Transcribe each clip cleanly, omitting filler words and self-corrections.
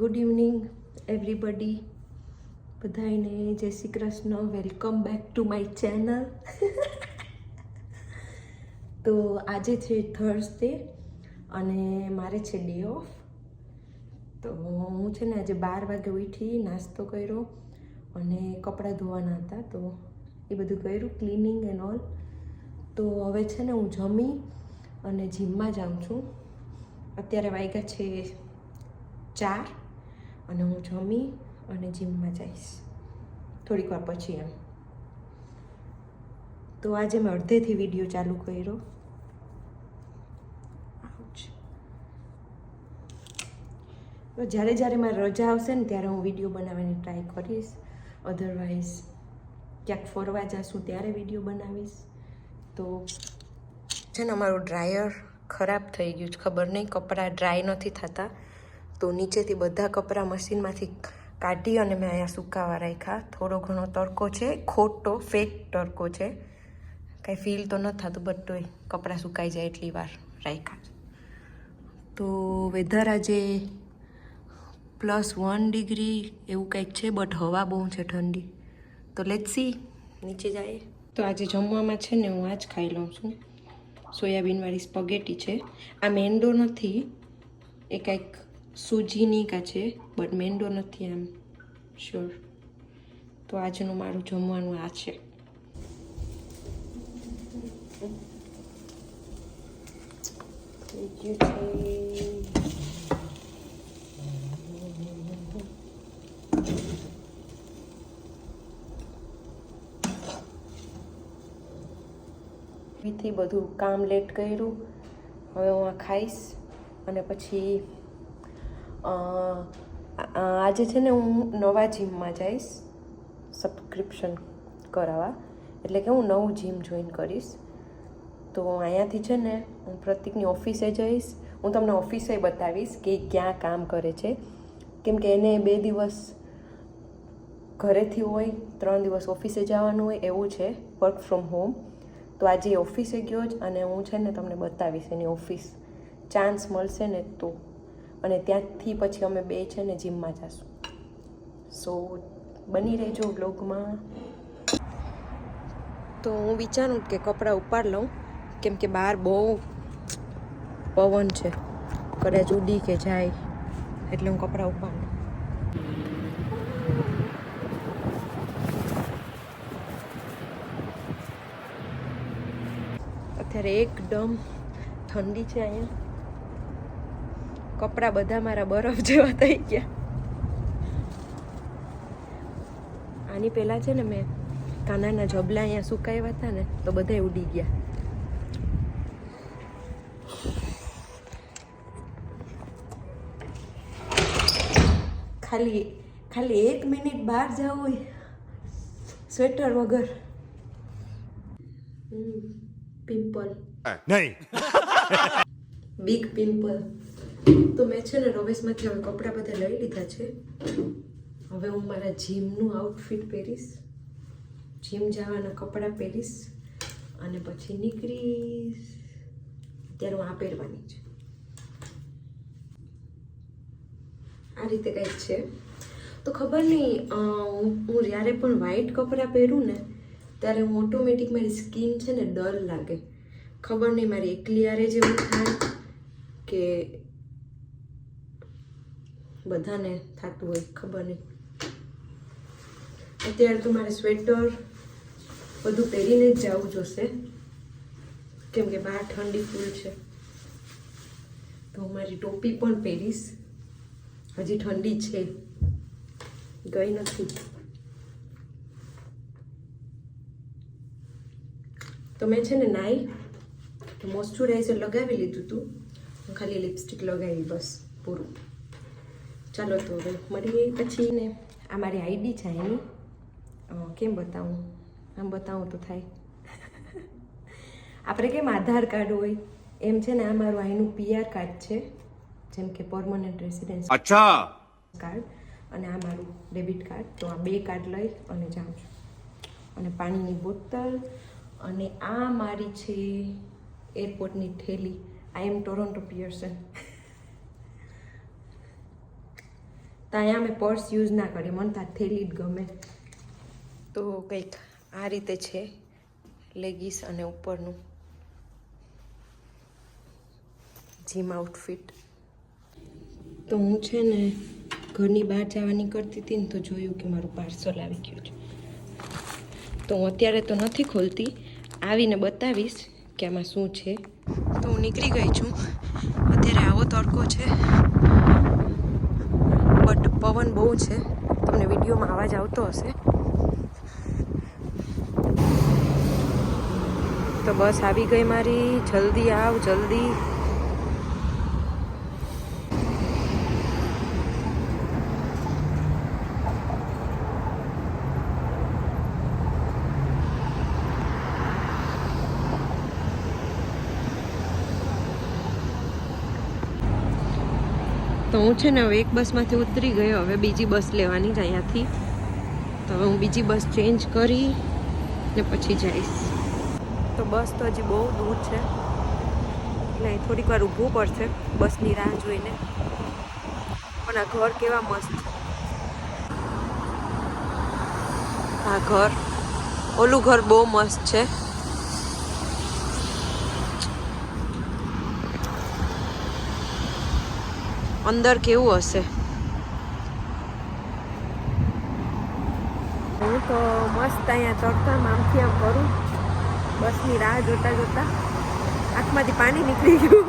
Good evening everybody, બધાને જય Shri Krishna. Welcome back to my channel. તો આજે છે થર્સડે અને મારે છે ડે ઓફ. તો હું છે ને આજે 12 વાગે ઉઠી, નાસ્તો કર્યો અને કપડાં ધોવાના હતા તો એ બધું કર્યું, ક્લિનિંગ એન્ડ ઓલ. તો હવે છે ને હું જમી અને જીમમાં જાઉં છું. અત્યારે વાગ્યા છે 4 અને હું જમી અને જીમમાં જઈશ થોડીક વાર પછી એમ. તો આજે મેં અડધેથી વિડીયો ચાલુ કર્યો. તો જ્યારે મારી રજા આવશે ને ત્યારે હું વિડીયો બનાવવાની ટ્રાય કરીશ. અધરવાઇઝ ક્યાંક ફરવા જઈશું ત્યારે વિડીયો બનાવીશ. તો છે ને અમારું ડ્રાયર ખરાબ થઈ ગયું છે, ખબર નહીં કપડાં ડ્રાય નથી થતા. તો નીચેથી બધા કપડાં મશીનમાંથી કાઢી અને મેં અહીંયા સુકાવા રાખ્યા. થોડો ઘણો તડકો છે, ખોટો ફેક તડકો છે, કાંઈ ફીલ તો નથી થતું, બટ તોય કપડાં સુકાઈ જાય એટલી વાર રાખ્યા. તો વેધર આજે +1 ડિગ્રી એવું કંઈક છે, બટ હવા બહુ છે ઠંડી. તો લેટ્સ સી, નીચે જાય. તો આજે જમવામાં છે ને હું આ જ ખાઈ લઉં છું. સોયાબીનવાળી સ્પગેટી છે. આ મેંદો નથી, એ કંઈક સૂજીની કા છે, બટ મેંદો નથી એમ શ્યોર. તો આજનું મારું જમવાનું આ છે. થી બધું કામ લેટ કર્યું. હવે હું આ ખાઈશ અને પછી આજે છે ને હું નવા જીમમાં જઈશ સબસ્ક્રિપ્શન કરાવવા, એટલે કે હું નવું જીમ જોઈન કરીશ. તો અહીંયાથી છે ને હું પ્રતિકની ઓફિસે જઈશ. હું તમને ઓફિસે બતાવીશ કે ક્યાં કામ કરે છે, કેમ કે એને 2 દિવસ ઘરેથી હોય, 3 દિવસ ઓફિસે જવાનું હોય એવું છે, વર્ક ફ્રોમ હોમ. તો આજે ઓફિસે ગયો જ અને હું છે ને તમને બતાવીશ એની ઓફિસ, ચાન્સ મળશે ને તો. અને ત્યાંથી પછી અમે 2 છે ને જીમમાં જઈશું. સો બની રહેજો બ્લોગમાં. તો હું વિચારું કે કપડાં ઉપાડ લઉં, કેમ કે બહાર બહુ પવન છે, કદાચ ઉડી કે જાય, એટલે હું કપડાં ઉપાડ લઉં. અત્યારે એકદમ ઠંડી છે અહીંયા. કપડાં બધા મારા બરફ જેવા થઈ ગયા. આની પહેલાં છે ને મેં કાનાના જબલા અહીંયા સુકાવ્યા હતા ને, તો બધા ઉડી ગયા. ખાલી 1 મિનિટ બહાર જવું હોય સ્વેટર વગર, પિમ્પલ નહીં, બિગ પિમ્પલ. તો મેં છે ને રવેશમાંથી હવે કપડાં બધા લઈ લીધા છે. હવે હું મારા જીમનું આઉટફિટ પહેરીશ, જીમ જવાના કપડાં પહેરીશ અને પછી નીકળીશ. અત્યારે હું આ પહેરવાની છે. આ રીતે કંઈક છે. તો ખબર નહીં, હું જ્યારે પણ વ્હાઈટ કપડાં પહેરું ને ત્યારે હું ઓટોમેટિક મારી સ્કિન છે ને ડલ લાગે. ખબર નહીં મારી એકલી યારે જેવું થાય કે બધાને થતું હોય, ખબર નહીં. અત્યારે તો મારે સ્વેટર બધું પહેરીને જ જવું જોશે, કેમ કે બહાર ઠંડી ફૂલ છે. તો હું મારી ટોપી પણ પહેરીશ. હજી ઠંડી છે, ગઈ નથી. તો મેં છે ને નાઈ મોઇશ્ચરાઇઝર લગાવી લીધું હતું, હું ખાલી લિપસ્ટિક લગાવી, બસ પૂરું. ચાલો તો હવે મળીએ પછી. ને આ મારી આઈડી છે એની, કેમ બતાવું, આમ બતાવું તો થાય. આપણે કેમ આધાર કાર્ડ હોય એમ છે ને આ મારું અહીંનું PR કાર્ડ છે, જેમ કે પરમનન્ટ રેસિડેન્સ કાર્ડ, અને આ મારું ડેબિટ કાર્ડ. તો આ 2 કાર્ડ લઈ અને જાઉં છું. અને પાણીની બોટલ, અને આ મારી છે એરપોર્ટની થેલી. આઈ એમ ટોરોન્ટો પિયર્સન. તો અહીંયા અમે પર્સ યુઝ ના કરીએ, મને તો થેલી જ ગમે. તો કંઈક આ રીતે છે લેગીસ અને ઉપરનું જીમ આઉટફિટ. તો હું છે ને ઘરની બહાર જવાની કરતી હતી ને તો જોયું કે મારું પાર્સલ આવી ગયું છે. તો હું અત્યારે તો નથી ખોલતી, આવીને બતાવીશ કે આમાં શું છે. તો હું નીકળી ગઈ છું. અત્યારે આવો તડકો છે બટ પવન બહુ છે, તમને વિડીયોમાં અવાજ આવતો હશે. તો બસ આવી ગઈ મારી, જલ્દી આવ જલ્દી. તો હું છે ને હવે એક બસમાંથી ઉતરી ગયો, હવે બીજી બસ લેવાની જ અહીંયાથી. તો હવે હું બીજી બસ ચેન્જ કરી ને પછી જઈશ. તો બસ તો હજી બહુ દૂર છે એટલે થોડીક વાર ઊભું પડશે બસની રાહ જોઈને. પણ આ ઘર કેવા મસ્ત, આ ઘર, ઓલું ઘર બહુ મસ્ત છે. અંદર કેવું હશે. હું તો મસ્ત અહીંયા તડકામાં આમથી આમ કરું, બસની રાહ જોતા જોતા આંખમાંથી પાણી નીકળી ગયું.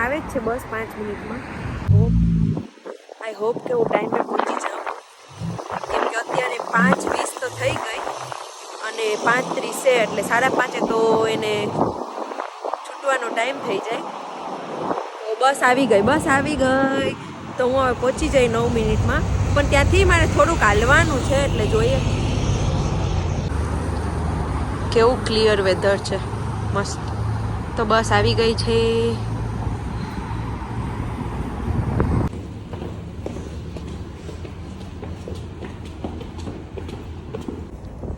આવે જ છે બસ 5 મિનિટમાં. આઈ હોપ કે હું ટાઈમે પહોંચી જાઉં, કેમ કે અત્યારે 5:20 તો થઈ ગઈ અને 5:30 છે એટલે 5:30 તો એને છૂટવાનો ટાઈમ થઈ જાય. તો બસ આવી ગઈ, બસ આવી ગઈ. તો હું હવે પહોંચી જઈ 9 મિનિટમાં, પણ ત્યાંથી મારે થોડુંક હાલવાનું છે એટલે જોઈએ. કેવું ક્લિયર વેધર છે, મસ્ત. તો બસ આવી ગઈ છે.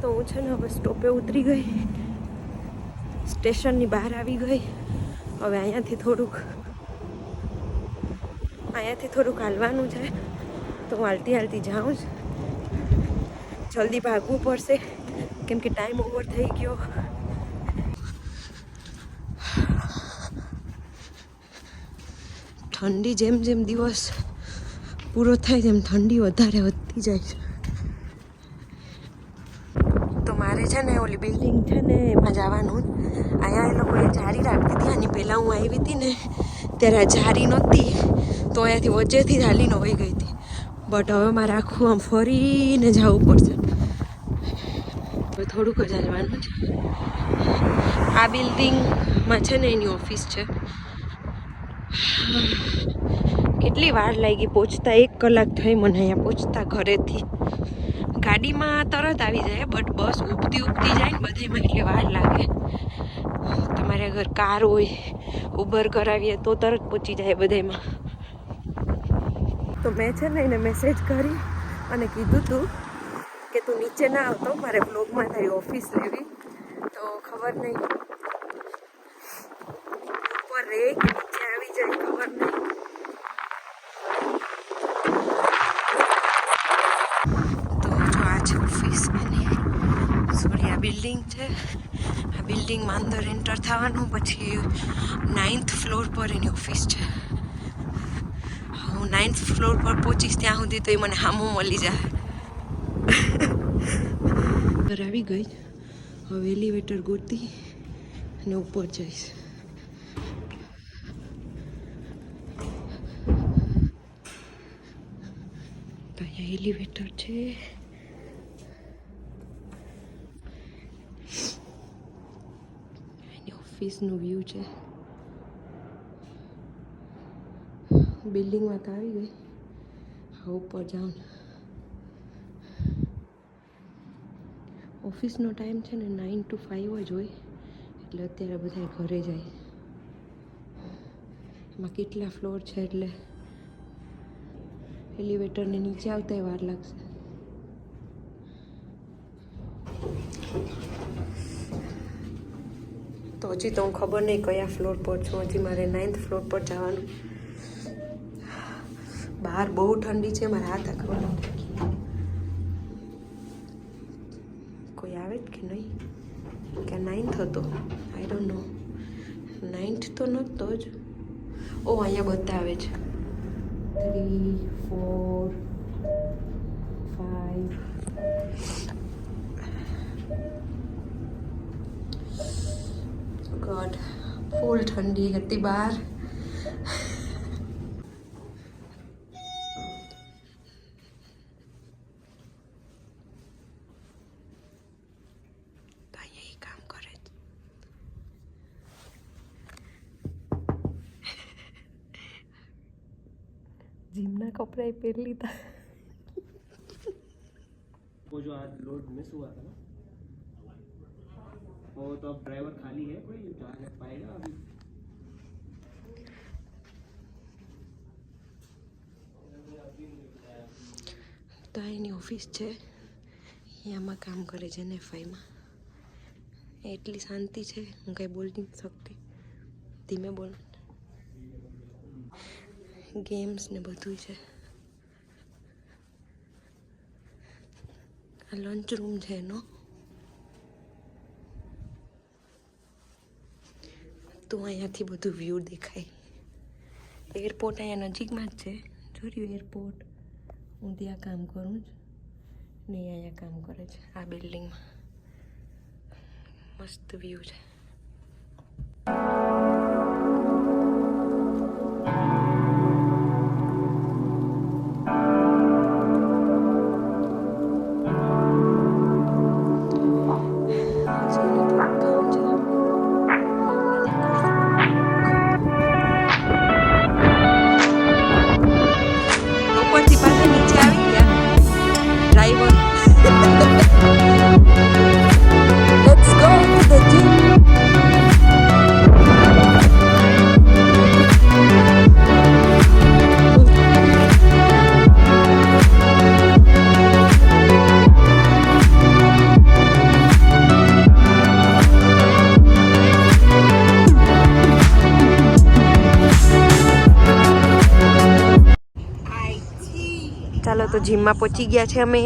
તો હું છે ને હવે સ્ટોપે ઉતરી ગઈ, સ્ટેશનની બહાર આવી ગઈ. હવે અહીંયાથી થોડુંક હાલવાનું છે. તો હું હાલતી જાઉં જ. જલ્દી ભાગવું પડશે કેમ કે ટાઈમ ઓવર થઈ ગયો. ઠંડી જેમ જેમ દિવસ પૂરો થાય તેમ ઠંડી વધારે વધતી જાય છે. તો મારે છે ને ઓલી બિલ્ડિંગ છે ને એમાં જવાનું. અહીંયા એ લોકોએ જારી રાખી હતી, આની પહેલાં હું આવી હતી ને ત્યારે આ જારી નહોતી, તો અહીંયાથી વચ્ચેથી જ હાલીને વહી ગઈ હતી. બટ હવે મારે આખું આમ ફરીને જવું પડશે. હવે થોડુંક જ હાલવાનું છે. આ બિલ્ડિંગમાં છે ને એની ઓફિસ છે. કેટલી વાર લાગી પહોંચતા, 1 કલાક થઈ મને અહીંયા પહોંચતા ઘરેથી. ગાડીમાં તરત આવી જાય બટ બસ ઉભતી જાય ને બધામાં એટલે વાર લાગે. તમારે અગર કાર હોય, ઉબર કરાવીએ તો તરત પહોંચી જાય બધામાં. તો મેં છે ને એને મેસેજ કરી અને કીધું તું કે તું નીચે ના આવતો, મારે બ્લોગમાં તારી ઓફિસ લેવી. તો ખબર નહીં ઉપર રહે કે નીચે આવી જાય, ખબર નહીં. તો જો આ છે ઓફિસ એની, સોરી આ બિલ્ડિંગ છે. આ બિલ્ડિંગમાં અંદર એન્ટર થવાનું, પછી 9th ફ્લોર પર એની ઓફિસ છે. હું 9th ફ્લોર પર પહોંચીશ ત્યાં સુધી તો એ મને સામું મળી જાય. આવી ગઈ. હવે એલિવેટર ગોતી અને ઉપર જઈશ. તો અહીંયા એલિવેટર છે. એની ઓફિસનું વ્યૂ છે. બિલ્ડિંગમાં તો આવી ગઈ, હા ઉપર જાઉં. ઓફિસનો ટાઈમ છે ને 9 to 5 જ હોય, એટલે અત્યારે બધા ઘરે જાય. એમાં કેટલા ફ્લોર છે એટલે એલિવેટરને નીચે આવતા વાર લાગશે. તો હજી તો હું ખબર નહીં કયા ફ્લોર પર છું. હજી મારે 9th ફ્લોર પર જવાનું. બહાર બહુ ઠંડી છે. મારા હાથ આખવા નથી. કોઈ આવે જ કે નહીં? કે 9th હતો? I don't know. 9th તો નહોતો જ. ઓ અહીંયા બતાવે છે 3 4 5. ગોડ, ફૂલ ઠંડી હતી બહાર. जिमना कपड़ा ही पहन ली था. वो जो आज लोड मिस हुआ था ना, वो तो अब ड्राइवर खाली है, कोई जाने पाएगा अभी? તો એની ઓફિસ છે, અહીંયામાં કામ કરે છે NFI-માં. એટલી શાંતિ છે, હું કંઈ બોલી નથી શકતી. ધીમે બોલ. ગેમ્સ ને બધું છે. આ લંચ રૂમ છે એનો. તો અહીંયાથી બધું વ્યૂ દેખાય. એરપોર્ટ અહીંયા નજીકમાં જ છે. જોયું એરપોર્ટ. હું ત્યાં કામ કરું જ ને અહીંયા કામ કરે છે આ બિલ્ડિંગમાં. મસ્ત વ્યૂ છે. ચાલો તો જીમમાં પહોંચી ગયા છે અમે.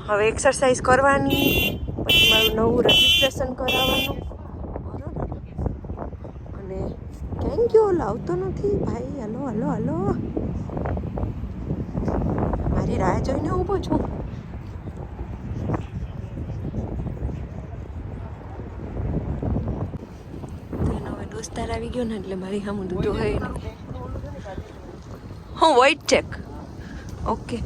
હવે એક્સરસાઇઝ કરવાની, પછી મારું નવું રજિસ્ટ્રેશન કરાવવાનું. અને ક્યાં ગયો? લાવતો નથી ભાઈ. હલો હલો હલો, મારી રાહ જોઈને ઊભો છું. તો એનો હવે દોસ્તાર આવી ગયો ને એટલે મારી સામે દૂધો હોય ને. હું વોઇટ ચેક. ઓકે.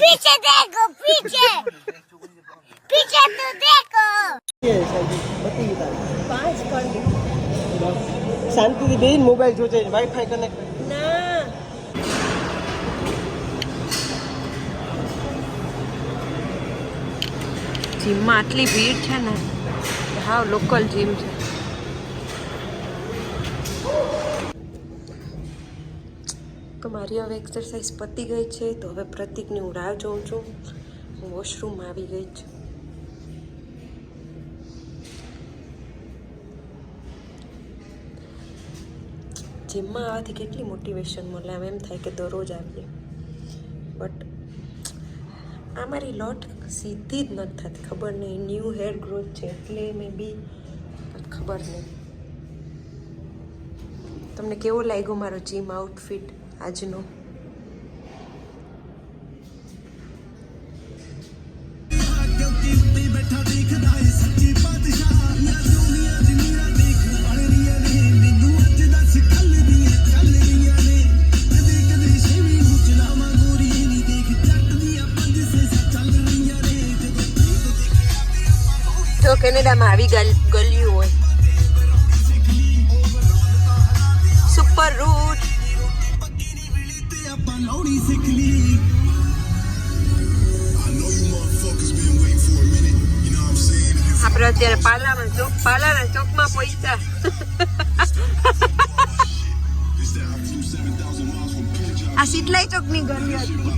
पीछे देखो, पीछे पीछे तो देखो. શાંતિથી બેન મોબાઈલ જોજે. વાઈફાઈ કનેક્ટ ના. જીમમાં આટલી ભીડ છે ને. હા, લોકલ જીમ છે. તો મારી હવે એક્સરસાઇઝ પતી ગઈ છે. તો હવે પ્રતિકની હું રાહ જોઉં છું. હું વોશરૂમમાં આવી ગઈ છું. જીમમાં આવવાથી કેટલી મોટિવેશન મળે. આમ એમ થાય કે દરરોજ આવીએ. બટ આ મારી લોટ સીધી જ નથી થતી. ખબર નહીં, ન્યૂ હેર ગ્રોથ છે એટલે મે બી, ખબર નહીં. તમને કેવો લાગ્યો મારો જીમ આઉટફિટ? આજનો. જો કેનેડામાં આવી ગલ્યું હોય સુપર રૂટ. આપણે અત્યારે પાલાના ચોકમાં પહોંચ્યા. આ શીતલાઈ ચોકની ગલી હતી.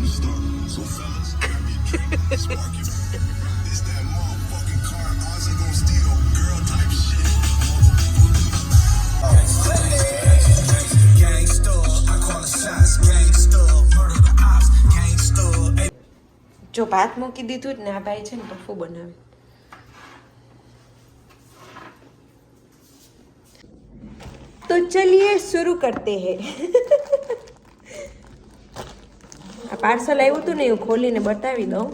જો ભાત મૂકી દીધું જ ને આ ભાઈ છે ને ટોફુ બનાવે. તો ચલિए शुरू करते हैं. આ પાર્સલ આવ્યું હતું ને એવું ખોલીને બતાવી દઉં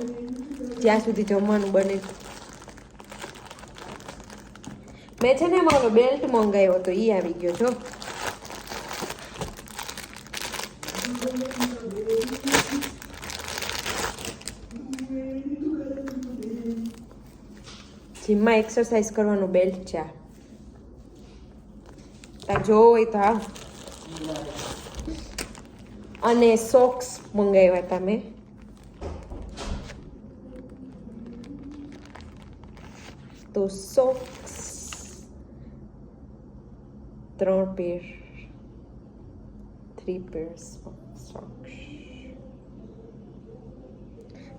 જ્યાં સુધી જમવાનું બને. મેં છે ને મારો બેલ્ટ મંગાવ્યો હતો, એ આવી ગયો. જો જીમમાં એક્સરસાઇઝ કરવાનો બેલ્ટ છે. જો હોય તો આ અને સોક્સ મંગાવ્યા હતા મેં. તો socks 3 pair 3 pairs of socks.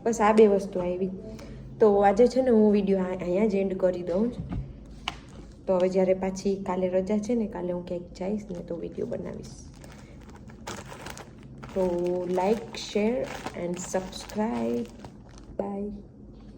બસ આ 2 વસ્તુ આવી. તો આજે છે ને હું વિડીયો અહીંયા જ એન્ડ કરી દઉં છું. તો હવે જ્યારે પાછી કાલે રજા છે ને, કાલે હું ક્યાંક જઈશ ને તો વિડીયો બનાવીશ. તો like, share and subscribe. By.